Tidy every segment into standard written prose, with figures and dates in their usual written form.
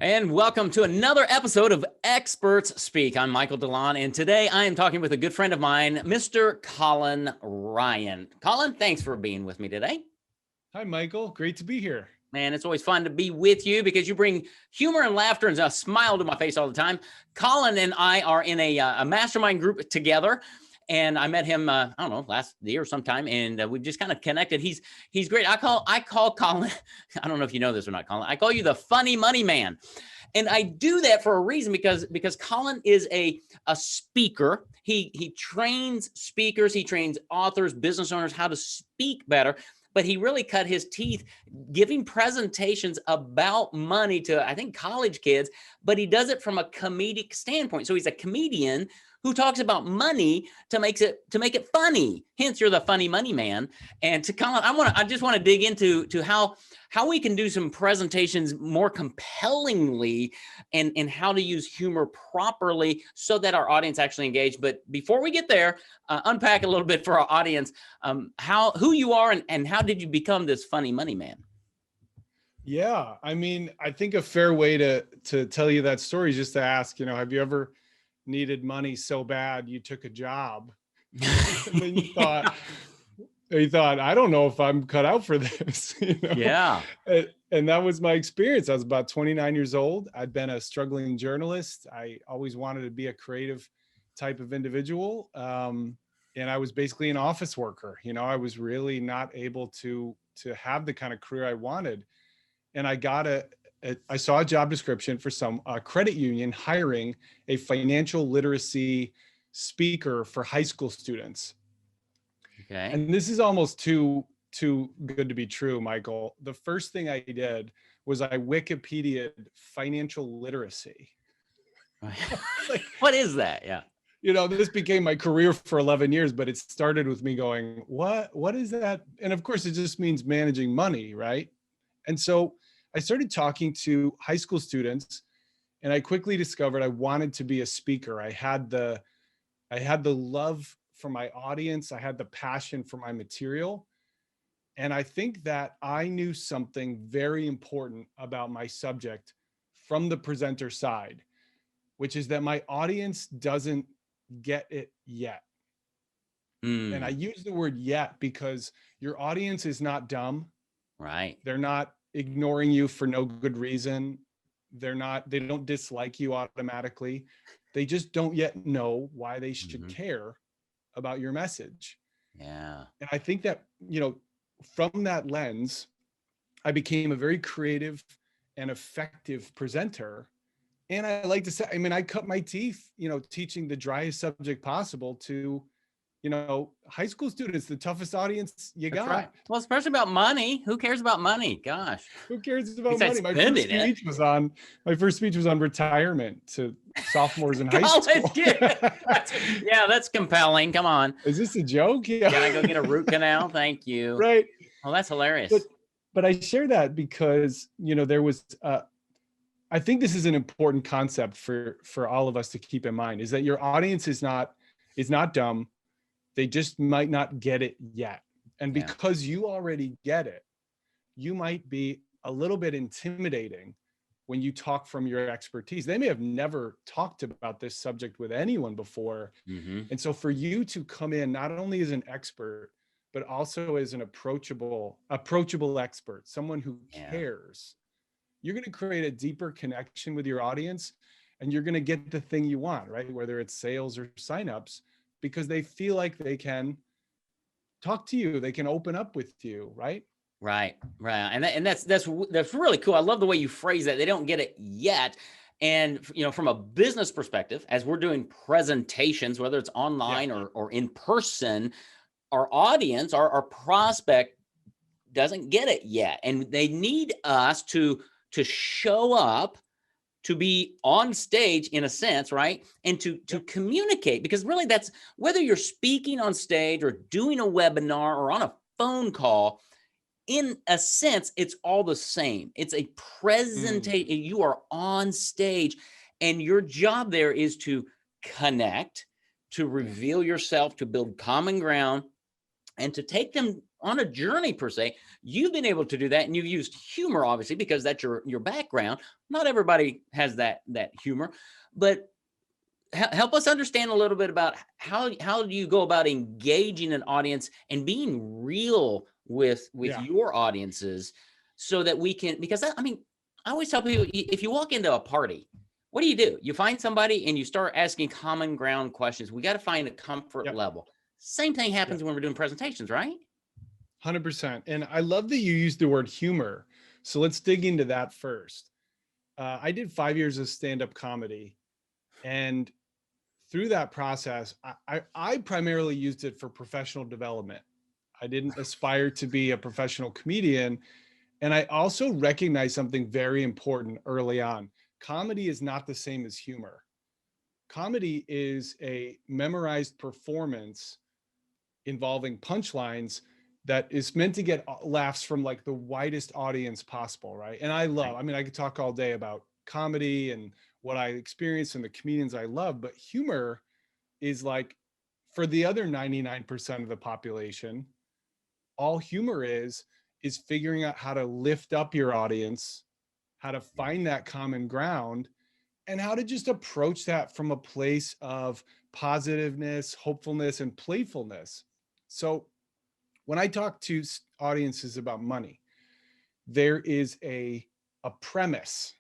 And welcome to another episode of Experts Speak. I'm Michael DeLon, and today I am talking with a good friend of mine, Mr. Colin Ryan. Colin, thanks for being with me today. Hi, Michael. Great to be here. Man, it's always fun to be with you because you bring humor and laughter and a smile to my face all the time. Colin and I are in a mastermind group together. And I met him, I don't know, last year sometime, and we've just kind of connected. He's great. I call Colin. I don't know if you know this or not, Colin. I call you the funny money man, and I do that for a reason because Colin is a speaker. He trains speakers, he trains authors, business owners how to speak better. But he really cut his teeth giving presentations about money to, I think, college kids. But he does it from a comedic standpoint. So he's a comedian who talks about money to make it funny. Hence, you're the funny money man. And to Colin, I just want to dig into how we can do some presentations more compellingly and how to use humor properly so that our audience actually engage. But before we get there, unpack a little bit for our audience who you are and how did you become this funny money man? Yeah, I mean, I think a fair way to tell you that story is just to ask, have you ever needed money so bad you took a job and then you thought I don't know if I'm cut out for this. Yeah. And that was my experience. I was about 29 years old. I'd been a struggling journalist. I always wanted to be a creative type of individual, and I was basically an office worker. I was really not able to have the kind of career I wanted, and I saw a job description for some credit union hiring a financial literacy speaker for high school students. Okay. And this is almost too good to be true, Michael. The first thing I did was I Wikipedia'd financial literacy. What is that? Yeah. This became my career for 11 years, but it started with me going, what is that? And of course, it just means managing money, right? And so I started talking to high school students, and I quickly discovered I wanted to be a speaker. I had the love for my audience. I had the passion for my material. And I think that I knew something very important about my subject from the presenter side, which is that my audience doesn't get it yet. And I use the word yet because your audience is not dumb. Right. They're not ignoring you for no good reason. They don't dislike you automatically. They just don't yet know why they should care about your message. Yeah. And I think that, from that lens, I became a very creative and effective presenter. And I like to say, I cut my teeth, teaching the driest subject possible to, high school students, the toughest audience you got. Right. Well, especially about money. Who cares about money? Gosh. Who cares about Besides money? My first speech was on retirement to sophomores in high school. That's compelling. Come on. Is this a joke? Yeah. Can I go get a root canal? Thank you. Right. Well, that's hilarious. But I share that because, there was, I think this is an important concept for all of us to keep in mind, is that your audience is not dumb. They just might not get it yet. And because you already get it, you might be a little bit intimidating when you talk from your expertise. They may have never talked about this subject with anyone before. And so for you to come in, not only as an expert, but also as an approachable expert, someone who cares, you're going to create a deeper connection with your audience, and you're going to get the thing you want, right? Whether it's sales or signups, because they feel like they can talk to you, they can open up with you, right? Right. And that's really cool. I love the way you phrase that. They don't get it yet. And, from a business perspective, as we're doing presentations, whether it's online or in person, our audience, our prospect doesn't get it yet. And they need us to show up, to be on stage in a sense, right? And to communicate, because really that's, whether you're speaking on stage or doing a webinar or on a phone call, in a sense, it's all the same. It's a presentation. You are on stage, and your job there is to connect, to reveal yourself, to build common ground, and to take them on a journey per se. You've been able to do that, and you've used humor, obviously, because that's your background. Not everybody has that humor, but help us understand a little bit about how do you go about engaging an audience and being real with Yeah. your audiences, so that we can, because I mean, I always tell people, if you walk into a party, what do? You find somebody and you start asking common ground questions. We got to find a comfort Yep. level. Same thing happens Yep. when we're doing presentations, right? 100%. And I love that you used the word humor. So let's dig into that first. I did 5 years of stand-up comedy, and through that process, I primarily used it for professional development. I didn't aspire to be a professional comedian. And I also recognized something very important early on. Comedy is not the same as humor. Comedy is a memorized performance involving punchlines that is meant to get laughs from like the widest audience possible, right? And I mean, I could talk all day about comedy and what I experience and the comedians I love, but humor is like, for the other 99% of the population, all humor is figuring out how to lift up your audience, how to find that common ground, and how to just approach that from a place of positiveness, hopefulness, and playfulness. So when I talk to audiences about money, there is a premise.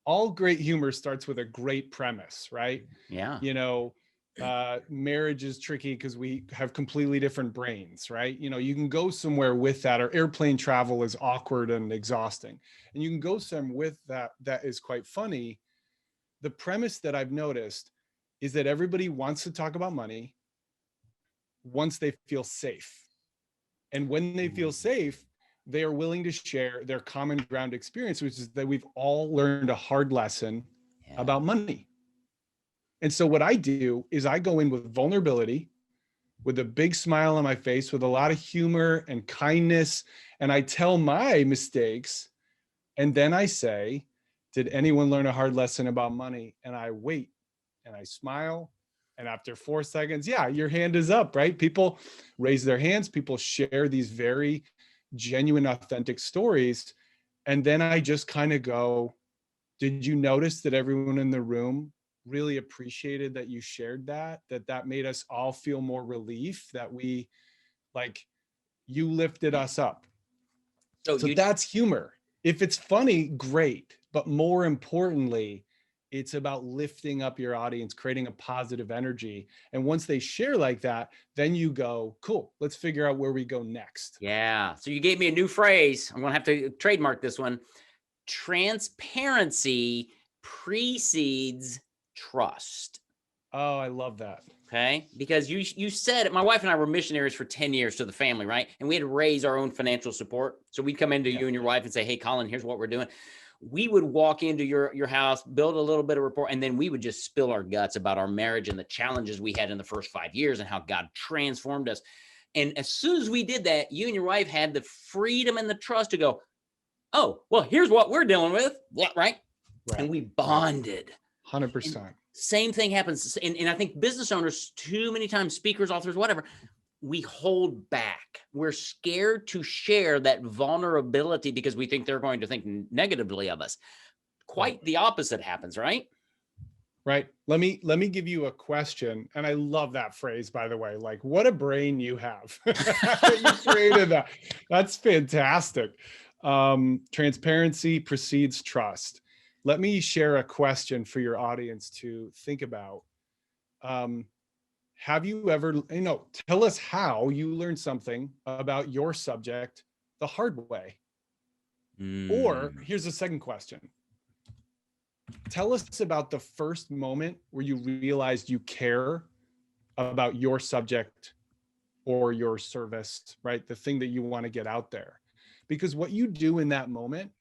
All great humor starts with a great premise, right? Yeah. You know, marriage is tricky because we have completely different brains, right? You know, you can go somewhere with that, or airplane travel is awkward and exhausting, and you can go somewhere with that that is quite funny. The premise that I've noticed is that everybody wants to talk about money once they feel safe. And when they feel safe, they are willing to share their common ground experience, which is that we've all learned a hard lesson Yeah. about money. And so what I do is I go in with vulnerability, with a big smile on my face, with a lot of humor and kindness. And I tell my mistakes. And then I say, did anyone learn a hard lesson about money? And I wait and I smile. And after 4 seconds, yeah, your hand is up, right? People raise their hands, people share these very genuine, authentic stories. And then I just kind of go, did you notice that everyone in the room really appreciated that you shared that made us all feel more relief, that we, like, you lifted us up. So So you that's humor. If it's funny, great. But more importantly, it's about lifting up your audience, creating a positive energy. And once they share like that, then you go, cool, let's figure out where we go next. Yeah. So you gave me a new phrase. I'm going to have to trademark this one. Transparency precedes trust. Oh, I love that. Okay. Because you said it. My wife and I were missionaries for 10 years to the family, right? And we had to raise our own financial support. So we'd come into you and your wife and say, hey, Colin, here's what we're doing. We would walk into your house, build a little bit of rapport, and then we would just spill our guts about our marriage and the challenges we had in the first 5 years and how God transformed us. And as soon as we did that, you and your wife had the freedom and the trust to go, oh, well, here's what we're dealing with. Yeah, right. And we bonded. 100%. Same thing happens. And I think business owners, too many times, speakers, authors, whatever, we hold back. We're scared to share that vulnerability because we think they're going to think negatively of us. Quite the opposite happens, right? Right. Let me give you a question. And I love that phrase, by the way. Like, what a brain you have. You created that. That's fantastic. Transparency precedes trust. Let me share a question for your audience to think about. Have you ever, tell us how you learned something about your subject the hard way? Or here's the second question. Tell us about the first moment where you realized you care about your subject or your service, right? The thing that you want to get out there. Because what you do in that moment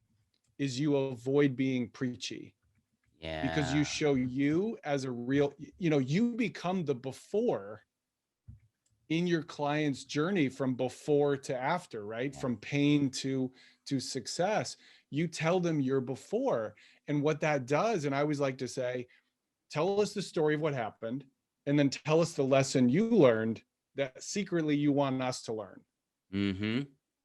is you avoid being preachy. Yeah. Because you show you as a real, you become the before in your client's journey, from before to after, right? From pain to success. You tell them you're before. And what that does, and I always like to say, tell us the story of what happened, and then tell us the lesson you learned that secretly you want us to learn. Mm-hmm.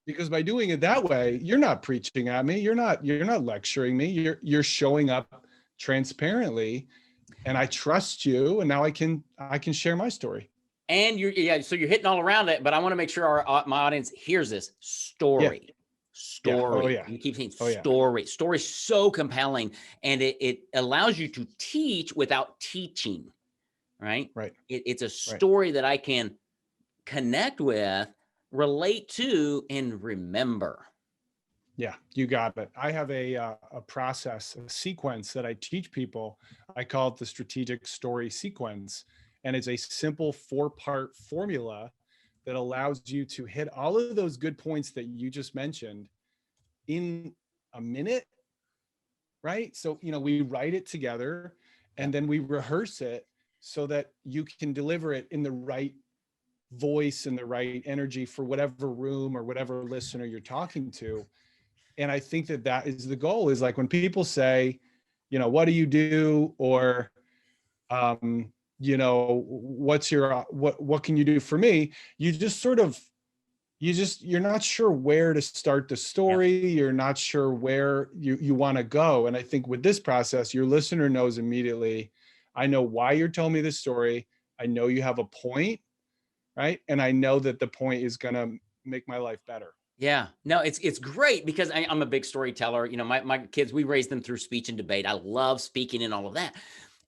Because by doing it that way, you're not preaching at me. You're not lecturing me. You're showing up transparently, and I trust you. And now I can share my story. And so you're hitting all around it, but I want to make sure my audience hears this story. Yeah. Story. Oh yeah. You keep saying Oh yeah. story. Story's so compelling, and it allows you to teach without teaching. Right. Right. It's a story that I can connect with, relate to, and remember. Yeah, you got it. I have a process, a sequence that I teach people. I call it the strategic story sequence. And it's a simple 4-part formula that allows you to hit all of those good points that you just mentioned in a minute, right? So, we write it together and then we rehearse it so that you can deliver it in the right voice and the right energy for whatever room or whatever listener you're talking to. And I think that is the goal, is like when people say, what do you do? Or, what's your, what can you do for me? You just sort of, you're not sure where to start the story. You're not sure where you want to go. And I think with this process, your listener knows immediately, I know why you're telling me this story. I know you have a point, right? And I know that the point is going to make my life better. Yeah, no, it's great because I'm a big storyteller. My kids, we raised them through speech and debate. I love speaking and all of that.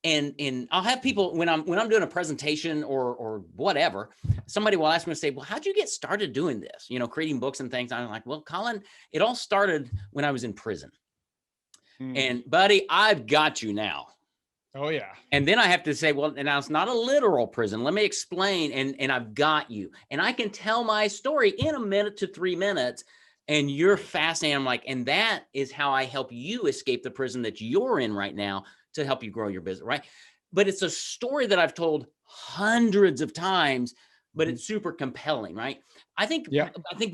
And I'll have people when I'm doing a presentation or whatever, somebody will ask me to say, well, how'd you get started doing this? Creating books and things. I'm like, well, Colin, it all started when I was in prison. And buddy, I've got you now. Oh yeah. And then I have to say, well, now it's not a literal prison. Let me explain. And I've got you. And I can tell my story in a minute to 3 minutes. And you're fascinated. I'm like, and that is how I help you escape the prison that you're in right now to help you grow your business, right? But it's a story that I've told hundreds of times, but it's super compelling, right? I think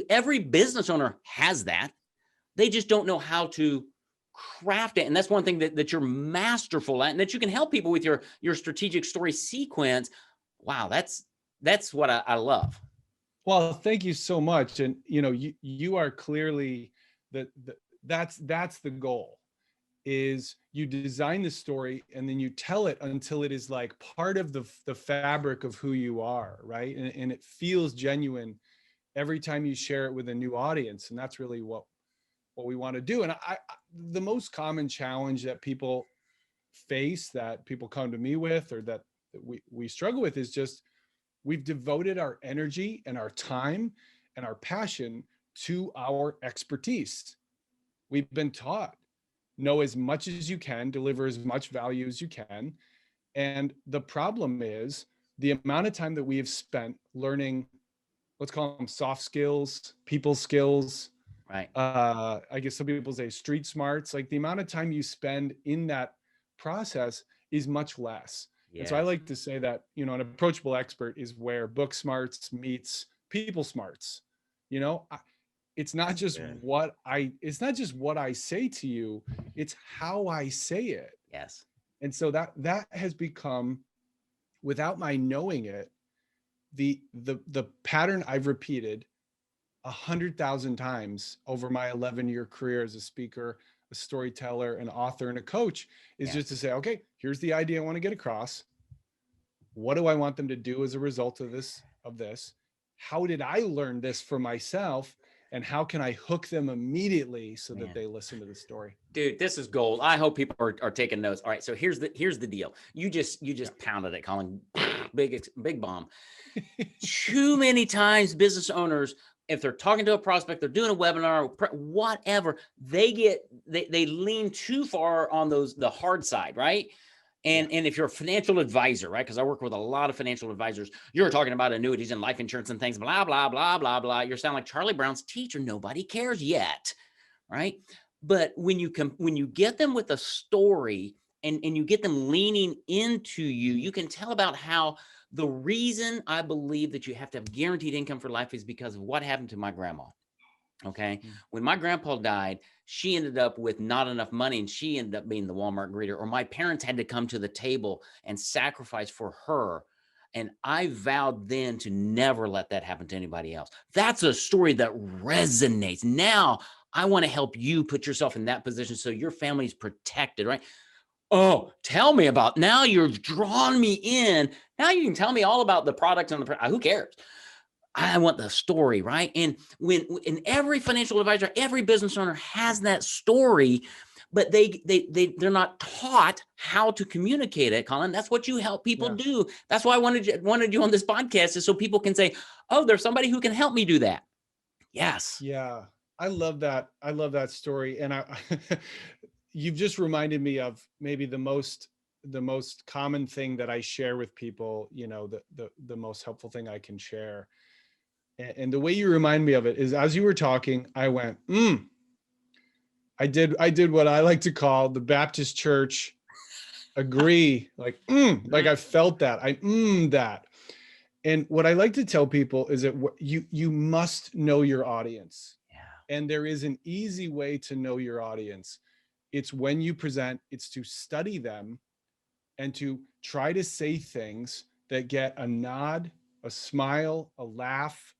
every business owner has that. They just don't know how to craft it. And that's one thing that you're masterful at, and that you can help people with your strategic story sequence. Wow, that's what I love. Well, thank you so much. And you are clearly that's the goal, is you design the story and then you tell it until it is like part of the fabric of who you are, right? And it feels genuine every time you share it with a new audience. And that's really what we want to do. And the most common challenge that people face, that people come to me with, or that we struggle with, is just we've devoted our energy and our time and our passion to our expertise. We've been taught, know as much as you can, deliver as much value as you can. And the problem is the amount of time that we have spent learning, let's call them soft skills, people skills, right? I guess some people say street smarts. Like the amount of time you spend in that process is much less. Yes. And so I like to say that, an approachable expert is where book smarts meets people smarts. It's not just what I say to you, it's how I say it. Yes. And so that has become, without my knowing it, the pattern I've repeated 100,000 times over my 11-year career as a speaker, a storyteller, an author, and a coach, is just to say, okay, here's the idea I want to get across. What do I want them to do as a result of this? How did I learn this for myself? And how can I hook them immediately so that they listen to the story? Dude, this is gold. I hope people are taking notes. All right, so here's the deal. You just pounded it, Colin. Big bomb. Too many times business owners, if they're talking to a prospect, they're doing a webinar, whatever, they lean too far on the hard side, right? And if you're a financial advisor, right? Because I work with a lot of financial advisors, you're talking about annuities and life insurance and things, blah, blah, blah, blah, blah. You're sounding like Charlie Brown's teacher. Nobody cares yet, right? But when you get them with a story and you get them leaning into you, you can tell about how the reason I believe that you have to have guaranteed income for life is because of what happened to my grandma. Okay. When my grandpa died, she ended up with not enough money and she ended up being the Walmart greeter, or my parents had to come to the table and sacrifice for her. And I vowed then to never let that happen to anybody else. That's a story that resonates. Now I want to help you put yourself in that position so your family is protected, right? Oh, tell me about, now you've drawn me in. Now you can tell me all about the products and the, who cares? I want the story, right? And when in every financial advisor, every business owner has that story, but they're not taught how to communicate it, Colin. That's what you help people do. That's why I wanted you on this podcast, is so people can say, oh, there's somebody who can help me do that. Yes. Yeah. I love that. I love that story. And you've just reminded me of maybe the most common thing that I share with people, the most helpful thing I can share. And the way you remind me of it is, as you were talking, I went, I did what I like to call the Baptist church agree, like I felt that, that. And what I like to tell people is that you must know your audience. Yeah. And there is an easy way to know your audience. It's when you present, it's to study them and to try to say things that get a nod, a smile, a laugh,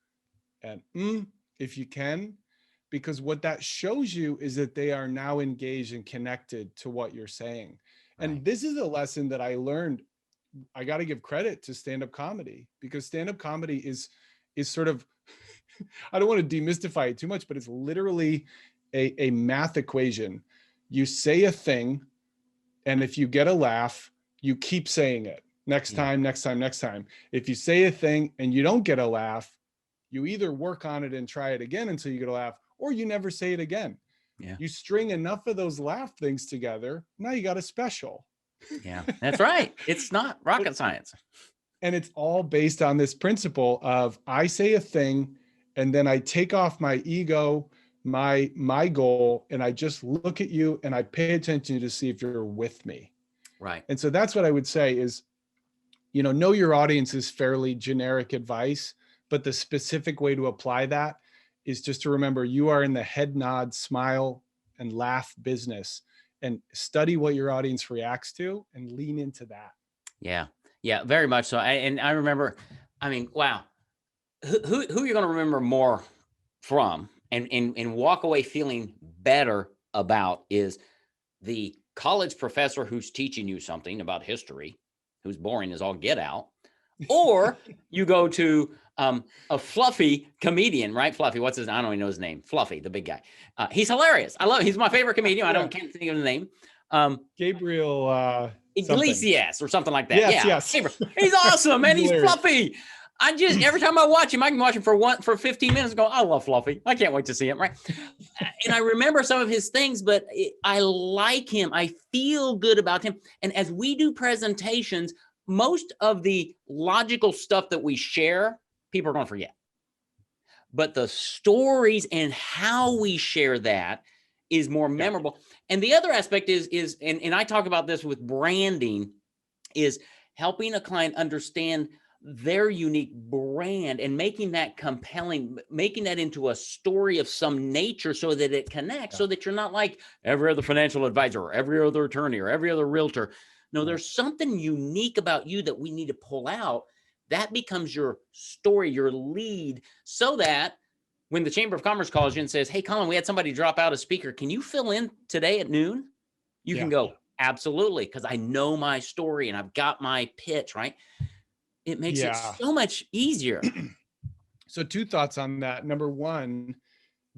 and if you can, because what that shows you is that they are now engaged and connected to what you're saying. Right. And this is a lesson that I learned. I got to give credit to stand-up comedy, because stand-up comedy is sort of, I don't want to demystify it too much, but it's literally a math equation. You say a thing, and if you get a laugh, you keep saying it. Next time, next time, next time. If you say a thing and you don't get a laugh, you either work on it and try it again until you get a laugh, or you never say it again. Yeah. You string enough of those laugh things together, now you got a special. Yeah, that's right. It's not rocket science. And it's all based on this principle of, I say a thing and then I take off my ego, my goal, and I just look at you and I pay attention to see if you're with me. Right. And so that's what I would say is, know your audience is fairly generic advice, but the specific way to apply that is just to remember you are in the head nod, smile, and laugh business, and study what your audience reacts to and lean into that. Yeah. Yeah, very much so. I remember, wow. Who you're going to remember more from and walk away feeling better about is the college professor who's teaching you something about history, who's boring as all get out, or you go to a fluffy comedian, right? Fluffy, what's his? I don't even know his name. Fluffy, the big guy. He's hilarious. I love. He's my favorite comedian. I can't think of the name. Gabriel Iglesias or something like that. Yes. He's awesome, man. He's fluffy. I just, every time I watch him, I can watch him for 15 minutes and go, I love Fluffy. I can't wait to see him, right? And I remember some of his things, but I like him. I feel good about him. And as we do presentations, most of the logical stuff that we share, people are going to forget. But the stories and how we share that is more memorable. And the other aspect is and I talk about this with branding, is helping a client understand their unique brand and making that compelling, making that into a story of some nature so that it connects, so that you're not like every other financial advisor or every other attorney or every other realtor. No, there's something unique about you that we need to pull out. That becomes your story, your lead, so that when the Chamber of Commerce calls you and says, hey, Colin, we had somebody drop out a speaker. Can you fill in today at noon? You can go, absolutely, because I know my story and I've got my pitch, right? It makes it so much easier. So 2 thoughts on that. Number one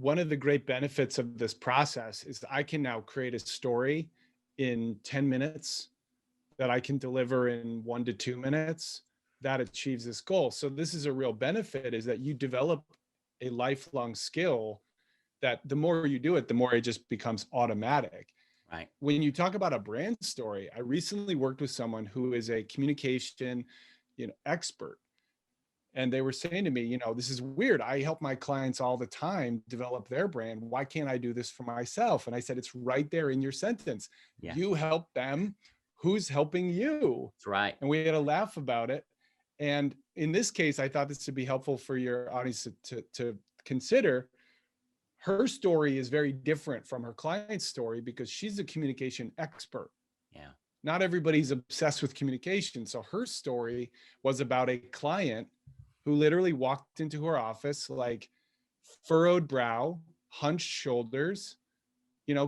of the great benefits of this process is I can now create a story in 10 minutes that I can deliver in 1 to 2 minutes that achieves this goal. So this is a real benefit, is that you develop a lifelong skill that the more you do it, the more it just becomes automatic. Right. When you talk about a brand story, I recently worked with someone who is a communication, expert. And they were saying to me, this is weird. I help my clients all the time develop their brand. Why can't I do this for myself? And I said, it's right there in your sentence. Yeah. You help them. Who's helping you? That's right. And we had a laugh about it. And in this case, I thought this would be helpful for your audience to consider. Her story is very different from her client's story because she's a communication expert. Yeah. not everybody's obsessed with communication. So her story was about a client who literally walked into her office, like furrowed brow, hunched shoulders,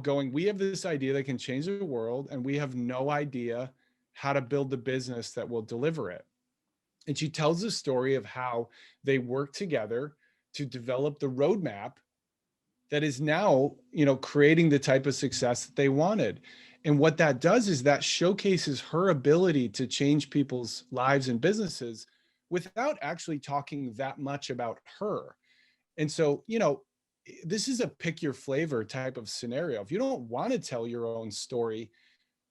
going, we have this idea that can change the world, and we have no idea how to build the business that will deliver it. And she tells the story of how they work together to develop the roadmap that is now, creating the type of success that they wanted. And what that does is that showcases her ability to change people's lives and businesses without actually talking that much about her. And so, this is a pick your flavor type of scenario. If you don't want to tell your own story,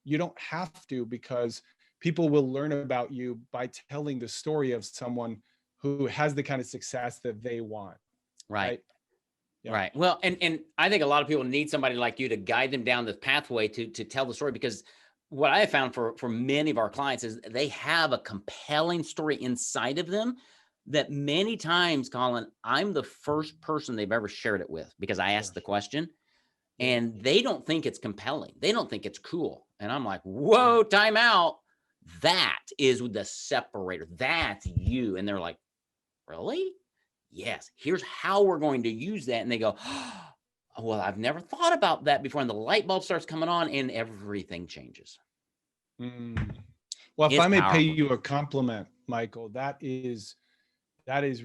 you don't have to, because people will learn about you by telling the story of someone who has the kind of success that they want. Right. Yeah. Right. Well, and I think a lot of people need somebody like you to guide them down the pathway to tell the story, because what I have found for many of our clients is they have a compelling story inside of them that many times, Colin, I'm the first person they've ever shared it with, because I asked the question, and they don't think it's compelling. They don't think it's cool. And I'm like, whoa, time out. That is the separator. That's you. And they're like, really? Yes. Here's how we're going to use that. And they go, oh, well, I've never thought about that before. And the light bulb starts coming on and everything changes. Well, if I may pay you a compliment, Michael, that is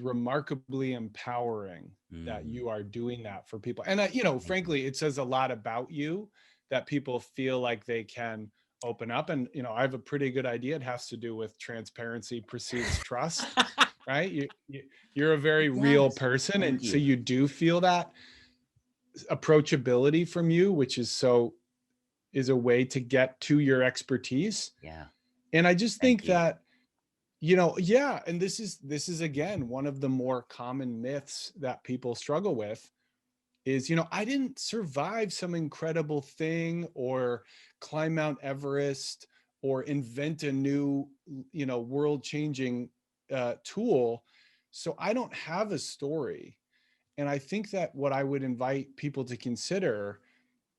remarkably empowering that you are doing that for people. And frankly, it says a lot about you that people feel like they can open up. And, I have a pretty good idea. It has to do with transparency precedes trust, right? You're a very real person. And so you do feel that approachability from you, which is a way to get to your expertise. Yeah. And I just think that, and this is again, one of the more common myths that people struggle with is, I didn't survive some incredible thing or climb Mount Everest or invent a new, world-changing tool. So I don't have a story. And I think that what I would invite people to consider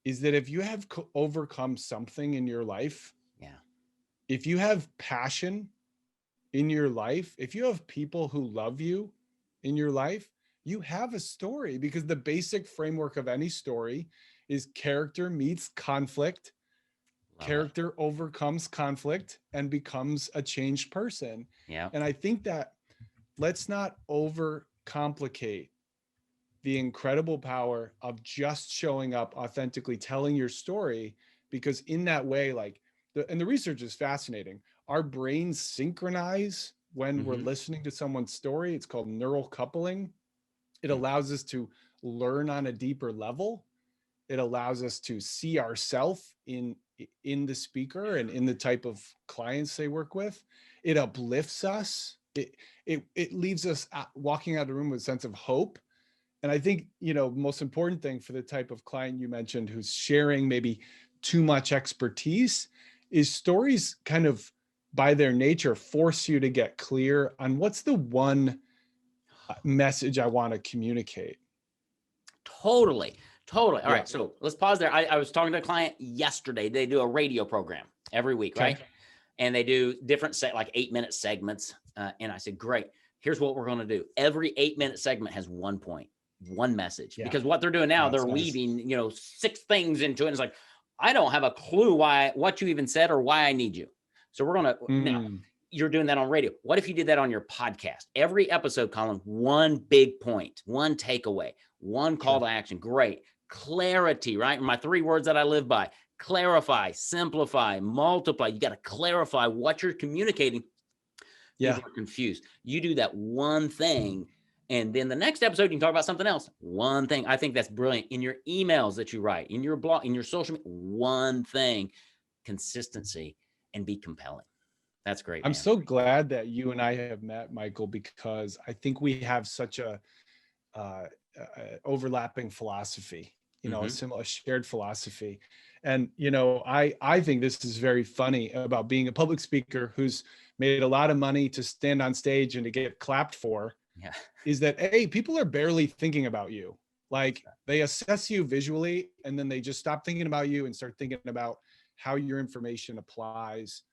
is that if you have overcome something in your life, if you have passion in your life, if you have people who love you in your life, you have a story, because the basic framework of any story is character meets conflict. Character overcomes conflict and becomes a changed person. Yeah. And I think that let's not overcomplicate the incredible power of just showing up authentically, telling your story, because in that way, and the research is fascinating. Our brains synchronize when we're listening to someone's story. It's called neural coupling. It allows us to learn on a deeper level. It allows us to see ourselves in the speaker and in the type of clients they work with. It uplifts us. It leaves us walking out of the room with a sense of hope. And I think, most important thing for the type of client you mentioned who's sharing maybe too much expertise is stories kind of by their nature force you to get clear on what's the one message I want to communicate. Totally. All right. So let's pause there. I was talking to a client yesterday. They do a radio program every week, right? And they do different 8-minute segments. And I said, great. Here's what we're going to do. Every 8-minute segment has one point, one message, because what they're doing now, they're weaving, 6 things into it. And it's like, I don't have a clue what you even said or why I need you. So we're going to, now you're doing that on radio. What if you did that on your podcast? Every episode, Colin, one big point, one takeaway, one call to action. Great. Clarity, right? My 3 words that I live by: clarify, simplify, multiply. You got to clarify what you're communicating. People are confused. You do that one thing, and then the next episode, you can talk about something else. One thing. I think that's brilliant. In your emails that you write, in your blog, in your social media, one thing, consistency, and be compelling. That's great. I'm so glad that you and I have met, Michael, because I think we have such a overlapping philosophy, a similar shared philosophy. And, I think this is very funny about being a public speaker who's made a lot of money to stand on stage and to get clapped for, is that, people are barely thinking about you. Like, they assess you visually, and then they just stop thinking about you and start thinking about how your information applies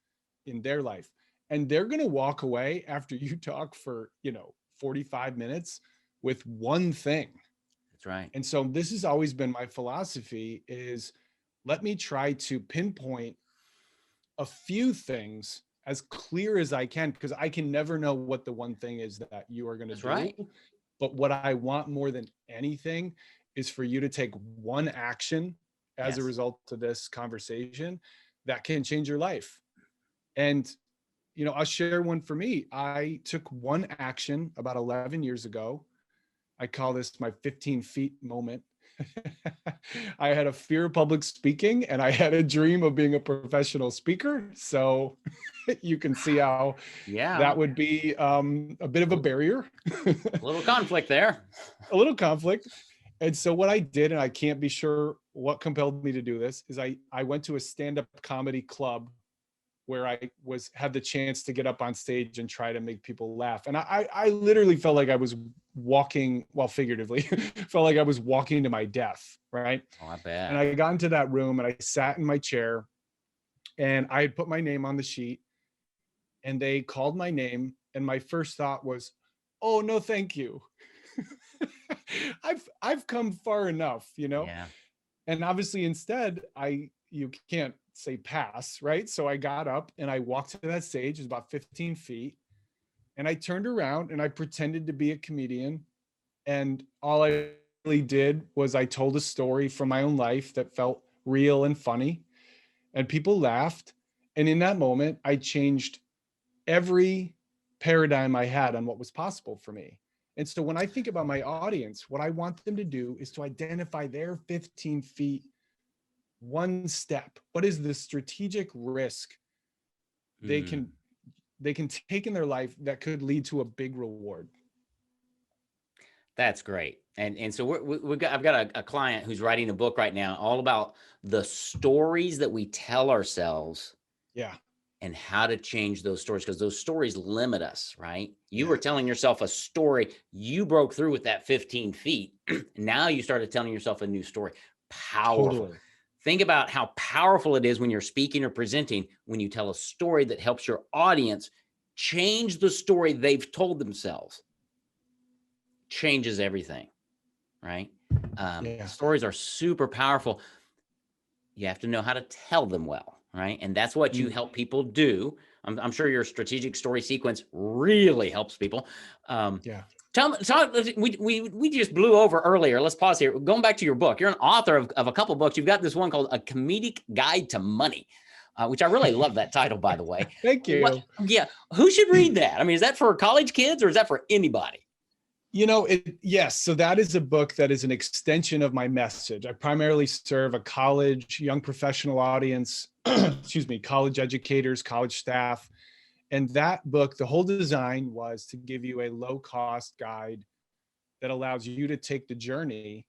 in their life. And they're going to walk away after you talk for, 45 minutes with one thing. That's right. And so this has always been my philosophy is let me try to pinpoint a few things as clear as I can, because I can never know what the one thing is that you are going to do. Right. But what I want more than anything is for you to take one action as a result of this conversation that can change your life. And, I'll share one for me. I took one action about 11 years ago. I call this my 15 feet moment. I had a fear of public speaking and I had a dream of being a professional speaker. So you can see how that would be a bit of a barrier. A little conflict there. A little conflict. And so what I did, and I can't be sure what compelled me to do this, is I went to a stand-up comedy club where I had the chance to get up on stage and try to make people laugh. And I literally felt like I was walking, well, figuratively, felt like I was walking to my death, right? Oh, I bet. And I got into that room and I sat in my chair and I had put my name on the sheet and they called my name. And my first thought was, oh, no, thank you. I've come far enough, Yeah. And obviously instead you can't say pass, right? So I got up and I walked to that stage. It was about 15 feet. And I turned around and I pretended to be a comedian. And all I really did was I told a story from my own life that felt real and funny. And people laughed. And in that moment, I changed every paradigm I had on what was possible for me. And so when I think about my audience, what I want them to do is to identify their 15 feet, one step. What is the strategic risk they can take in their life that could lead to a big reward? That's great. And so I've got a client who's writing a book right now all about the stories that we tell ourselves. Yeah. And how to change those stories, because those stories limit us, right? You were telling yourself a story. You broke through with that 15 feet. Now you started telling yourself a new story. Powerful. Totally. Think about how powerful it is when you're speaking or presenting, when you tell a story that helps your audience change the story they've told themselves. Changes everything, right? Stories are super powerful. You have to know how to tell them well. Right. And that's what you help people do. I'm sure your strategic story sequence really helps people. We just blew over earlier. Let's pause here. Going back to your book, you're an author of a couple books. You've got this one called A Comedic Guide to Money, which I really love that title, by the way. Thank you. Who should read that? I mean, is that for college kids or is that for anybody? Yes. So that is a book that is an extension of my message. I primarily serve a college, young professional audience, college educators, college staff. And that book, the whole design was to give you a low cost guide that allows you to take the journey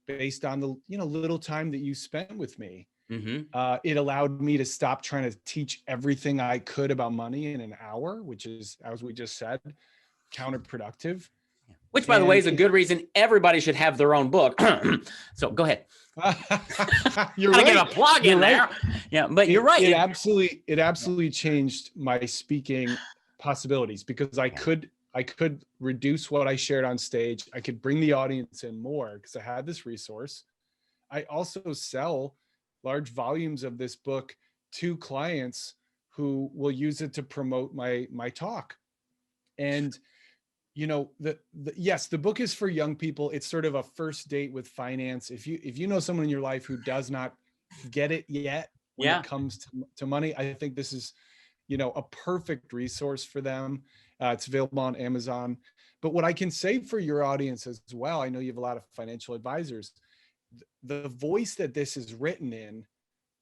based on the, little time that you spent with me. It allowed me to stop trying to teach everything I could about money in an hour, which is, as we just said, counterproductive. Which, by the way, is a good reason everybody should have their own book. So go ahead. You're right. Get a plug in there. Yeah, but you're right. It absolutely changed my speaking possibilities because I could reduce what I shared on stage. I could bring the audience in more because I had this resource. I also sell large volumes of this book to clients who will use it to promote my talk. And yes, the book is for young people. It's sort of a first date with finance. If you know someone in your life who does not get it yet when it comes to money, I think this is, a perfect resource for them. It's available on Amazon. But what I can say for your audience as well, I know you have a lot of financial advisors. The voice that this is written in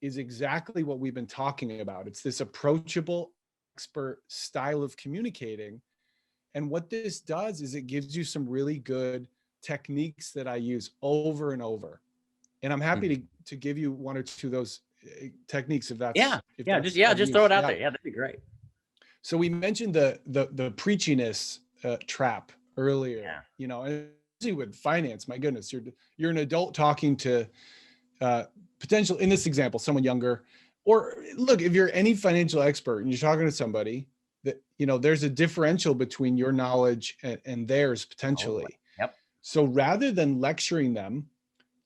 is exactly what we've been talking about. It's this approachable, expert style of communicating. And what this does is it gives you some really good techniques that I use over and over. And I'm happy to give you one or two of those techniques if that's just throw it out there. Yeah, that'd be great. So we mentioned the preachiness trap earlier. Especially with finance. My goodness, you're an adult talking to potential, in this example, someone younger, Or look, if you're any financial expert and you're talking to somebody that, there's a differential between your knowledge and theirs Totally. potentially. Yep. So rather than lecturing them,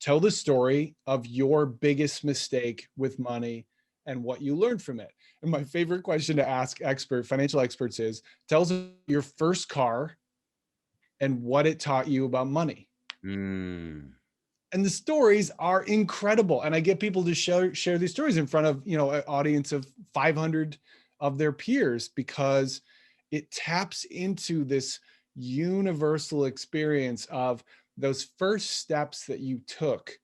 tell the story of your biggest mistake with money and what you learned from it. And my favorite question to ask financial experts is, tell us your first car and what it taught you about money. Mm. And the stories are incredible. And I get people to share these stories in front of, an audience of 500 of their peers, because it taps into this universal experience of those first steps that you took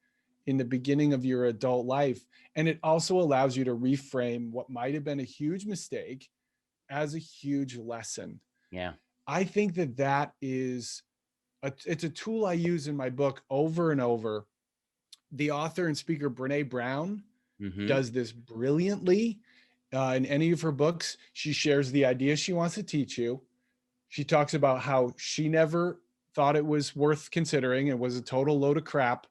in the beginning of your adult life. And it also allows you to reframe what might have been a huge mistake as a huge lesson. Yeah. I think that is it's a tool I use in my book over and over. The author and speaker Brene Brown does this brilliantly. In any of her books, she shares the idea she wants to teach you. She talks about how she never thought it was worth considering. It was a total load of crap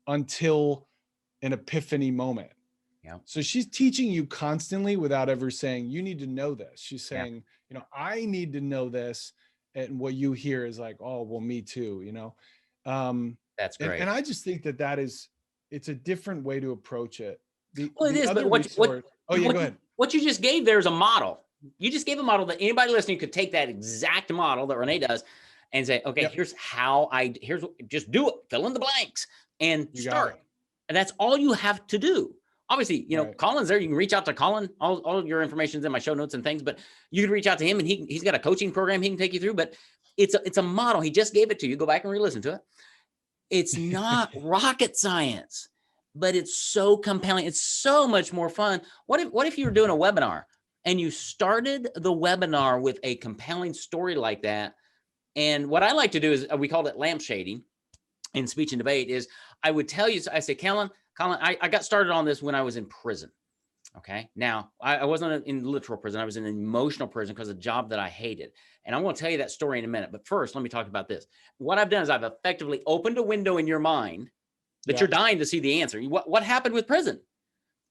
until an epiphany moment. Yeah. So she's teaching you constantly without ever saying, you need to know this. She's saying, I need to know this. And what you hear is like, oh, well, me too, That's great. And I just think it's a different way to approach it. Well, it is, but go ahead. What you just gave there is a model. You just gave a model that anybody listening could take that exact model that Renee does and say, okay, just do it, fill in the blanks and start. And that's all you have to do. Obviously, Colin's there. You can reach out to Colin. All of your information's in my show notes and things, but you can reach out to him and he's got a coaching program he can take you through, but it's a model. He just gave it to you. Go back and re-listen to it. It's not rocket science, but it's so compelling. It's so much more fun. What if you were doing a webinar and you started the webinar with a compelling story like that? And what I like to do is, we called it lampshading in speech and debate, is I would tell you, I say, Colin, I got started on this when I was in prison. Okay. Now I wasn't in literal prison. I was in an emotional prison because of a job that I hated. And I'm going to tell you that story in a minute. But first, let me talk about this. What I've done is I've effectively opened a window in your mind that you're dying to see the answer. What happened with prison?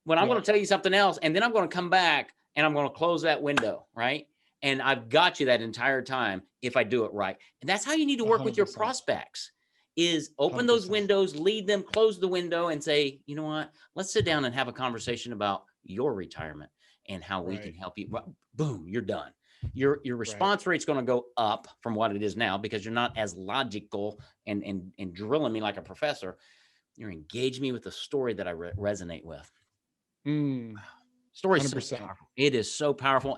When I'm going to tell you something else, and then I'm going to come back and I'm going to close that window. Right. And I've got you that entire time if I do it right. And that's how you need to work 100%. With your prospects. Is open 100%. Those windows, lead them, close the window, and say, you know what, let's sit down and have a conversation about your retirement and how we can help you. Boom, you're done. Your response rate's going to go up from what it is now because you're not as logical and drilling me like a professor. You're engaging me with the story that I resonate with. Story is so powerful. It is so powerful.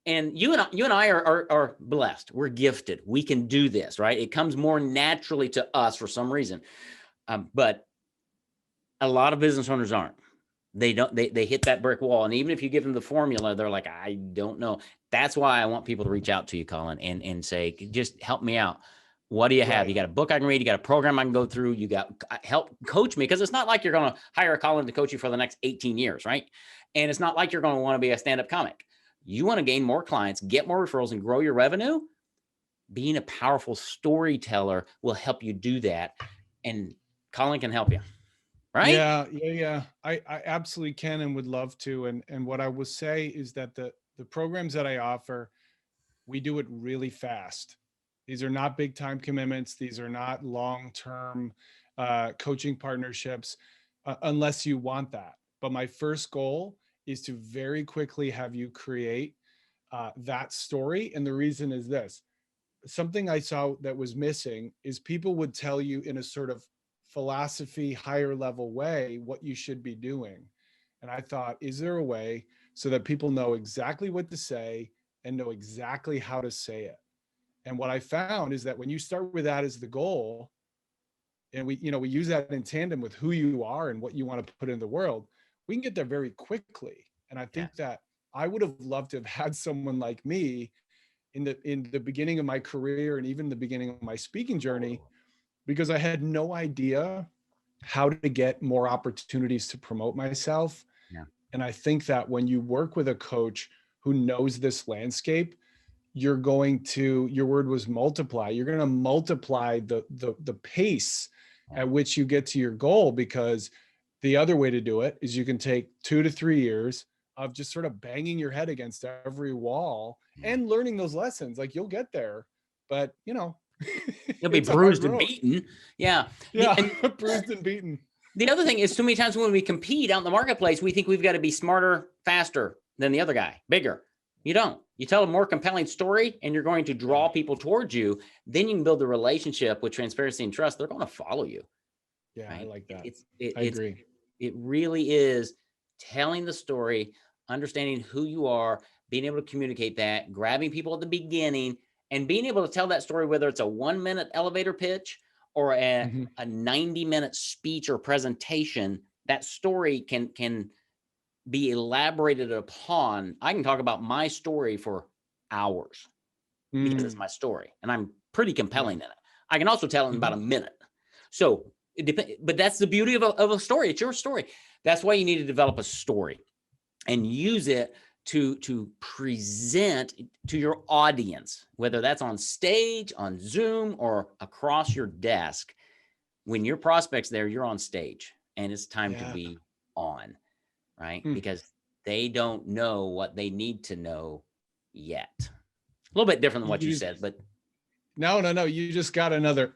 And you and I are blessed. We're gifted. We can do this, right? It comes more naturally to us for some reason. But a lot of business owners aren't. They don't. They hit that brick wall. And even if you give them the formula, they're like, I don't know. That's why I want people to reach out to you, Colin, and say, just help me out. What do you have? You got a book I can read. You got a program I can go through. You got help coach me, because it's not like you're going to hire a Colin to coach you for the next 18 years, right? And it's not like you're going to want to be a stand-up comic. You want to gain more clients, get more referrals, and grow your revenue. Being a powerful storyteller will help you do that. And Colin can help you. Right? Yeah. I absolutely can and would love to. And what I will say is that the programs that I offer, we do it really fast. These are not big time commitments. These are not long-term coaching partnerships unless you want that. But my first goal is to very quickly have you create that story. And the reason is this. Something I saw that was missing is people would tell you in a sort of philosophy, higher level way, what you should be doing. And I thought, is there a way so that people know exactly what to say and know exactly how to say it? And what I found is that when you start with that as the goal, and we use that in tandem with who you are and what you want to put in the world, we can get there very quickly. And I think that I would have loved to have had someone like me in the beginning of my career and even the beginning of my speaking journey, because I had no idea how to get more opportunities to promote myself. Yeah. And I think that when you work with a coach who knows this landscape, your word was multiply. You're going to multiply the pace at which you get to your goal, because The other way to do it is you can take 2 to 3 years of just sort of banging your head against every wall and learning those lessons. Like you'll get there, but you know, You'll be it's a hard bruised and road. beaten. Yeah. Yeah, bruised and beaten. The other thing is, too many times when we compete out in the marketplace, we think we've got to be smarter, faster than the other guy, bigger. You don't. You tell a more compelling story and you're going to draw people towards you. Then you can build the relationship with transparency and trust. They're going to follow you. Yeah, Right? I like that. I I agree. It really is telling the story, understanding who you are, being able to communicate that, grabbing people at the beginning, and being able to tell that story, whether it's a 1-minute elevator pitch or a 90-minute speech or presentation. That story can be elaborated upon. I can talk about my story for hours because it's my story and I'm pretty compelling in it. I can also tell it in about a minute. So it depends, but that's the beauty of a story. It's your story. That's why you need to develop a story and use it to present to your audience, whether that's on stage, on Zoom, or across your desk. When your prospect's there, you're on stage and it's time to be on, right? Because they don't know what they need to know yet. A little bit different than what you said, but no, you just got another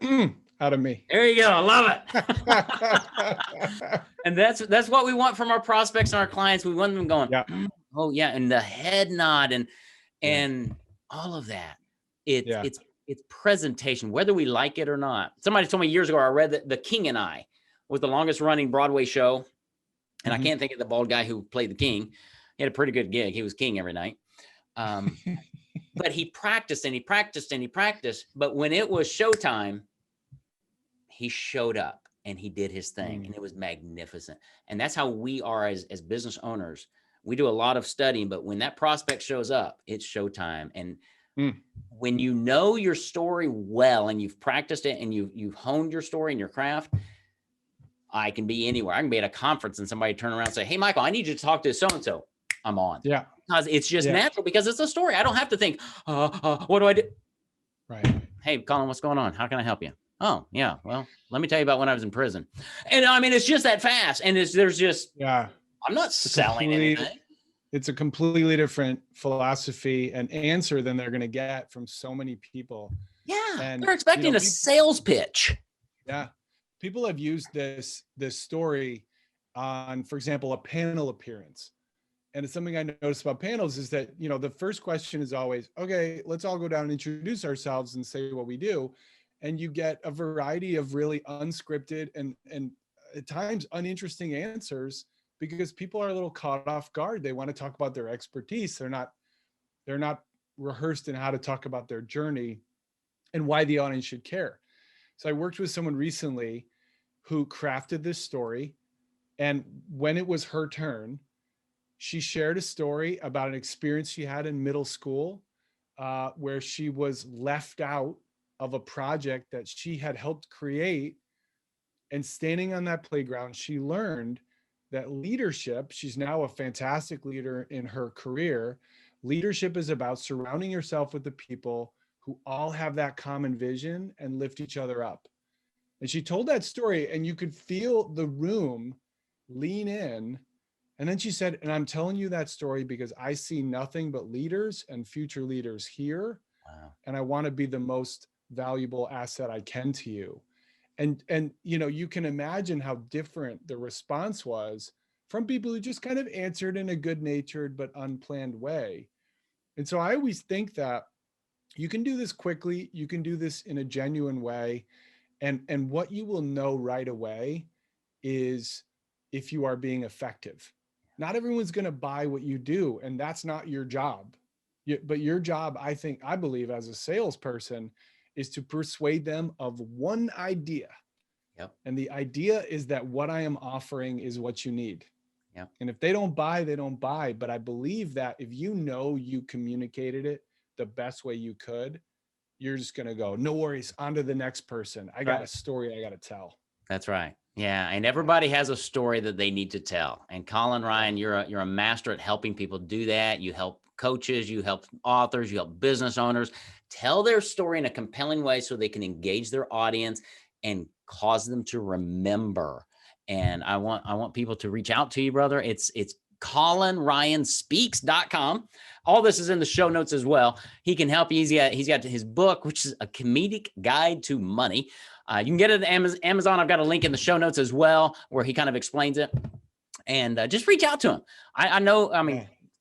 out of me. There you go. I love it. And that's what we want from our prospects and our clients. We want them going, oh yeah, and the head nod and all of that. It's presentation, whether we like it or not. Somebody told me years ago, I read that The King and I was the longest running Broadway show. And I can't think of the bald guy who played the king. He had a pretty good gig. He was king every night. But he practiced and he practiced and he practiced. But when it was showtime, he showed up and he did his thing and it was magnificent. And that's how we are as business owners. We do a lot of studying, but when that prospect shows up, it's showtime. And when you know your story well and you've practiced it and you've honed your story and your craft, I can be anywhere. I can be at a conference and somebody turn around and say, hey, Michael, I need you to talk to so-and-so. I'm on. Yeah. Because it's just natural, because it's a story. I don't have to think, what do I do? Right. Hey, Colin, what's going on? How can I help you? Oh, yeah. Well, let me tell you about when I was in prison. And I mean, it's just that fast. And there's just, I'm not selling anything. It's a completely different philosophy and answer than they're going to get from so many people. Yeah. And they're expecting a sales pitch. Yeah. People have used this story on, for example, a panel appearance. And it's something I noticed about panels is that, the first question is always, okay, let's all go down and introduce ourselves and say what we do. And you get a variety of really unscripted and at times uninteresting answers because people are a little caught off guard. They want to talk about their expertise. They're not rehearsed in how to talk about their journey and why the audience should care. So I worked with someone recently who crafted this story. And when it was her turn, she shared a story about an experience she had in middle school where she was left out of a project that she had helped create. And standing on that playground, she learned that leadership, she's now a fantastic leader in her career. Leadership is about surrounding yourself with the people who all have that common vision and lift each other up. And she told that story and you could feel the room lean in. And then she said, and I'm telling you that story because I see nothing but leaders and future leaders here. Wow. And I want to be the most valuable asset I can to you. And you can imagine how different the response was from people who just kind of answered in a good-natured but unplanned way. And so I always think that you can do this quickly, you can do this in a genuine way. And what you will know right away is if you are being effective. Not everyone's going to buy what you do, and that's not your job. But your job, I believe as a salesperson, is to persuade them of one idea. Yep. And the idea is that what I am offering is what you need. Yep. And if they don't buy, they don't buy. But I believe that if you communicated it the best way you could, you're just going to go, no worries, on to the next person. I got a story I got to tell. That's right. Yeah. And everybody has a story that they need to tell. And Colin, Ryan, you're a master at helping people do that. You help coaches, you help authors, you help business owners tell their story in a compelling way so they can engage their audience and cause them to remember. And I want people to reach out to you, brother. It's ColinRyanSpeaks.com. All this is in the show notes as well. He can help you. He's got his book, which is a comedic guide to money. You can get it at Amazon. I've got a link in the show notes as well, where he kind of explains it. And just reach out to him. I know,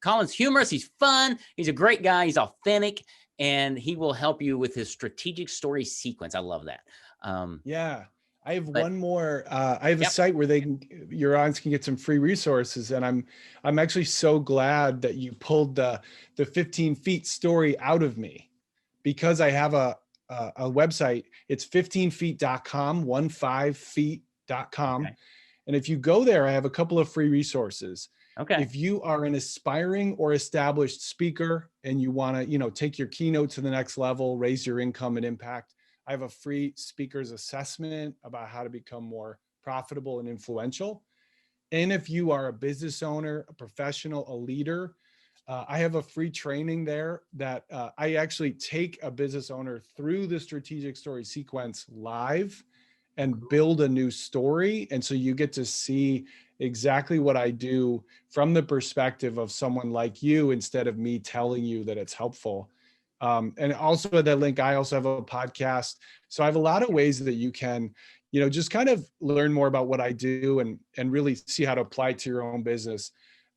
Colin's humorous. He's fun. He's a great guy. He's authentic, and he will help you with his strategic story sequence. I love that. I have one more. I have a site where your audience can get some free resources, and I'm actually so glad that you pulled the 15 feet story out of me, because I have a website. It's 15feet.com, 15feet.com. Okay. And if you go there, I have a couple of free resources. Okay. If you are an aspiring or established speaker and you want to, take your keynote to the next level, raise your income and impact, I have a free speaker's assessment about how to become more profitable and influential. And if you are a business owner, a professional, a leader, I have a free training there that I actually take a business owner through the strategic story sequence live and build a new story. And so you get to see exactly what I do from the perspective of someone like you, instead of me telling you that it's helpful. And also at that link, I also have a podcast. So I have a lot of ways that you can, just kind of learn more about what I do and really see how to apply it to your own business.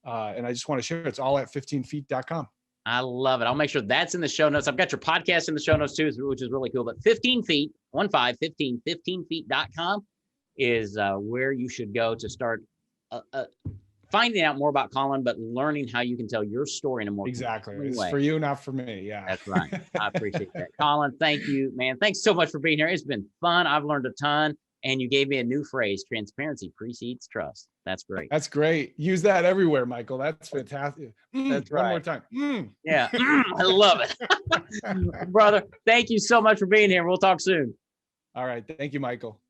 And I just want to share, it's all at 15feet.com. I love it. I'll make sure that's in the show notes. I've got your podcast in the show notes too, which is really cool. But 15 feet, 15feet.com is where you should go to start finding out more about Colin, but learning how you can tell your story in a more exactly. It's way. For you, not for me. Yeah, that's right. I appreciate that, Colin. Thank you, man. Thanks so much for being here. It's been fun. I've learned a ton, and you gave me a new phrase: transparency precedes trust. That's great. That's great. Use that everywhere, Michael. That's fantastic. That's right. One more time. Yeah, I love it, brother. Thank you so much for being here. We'll talk soon. All right. Thank you, Michael.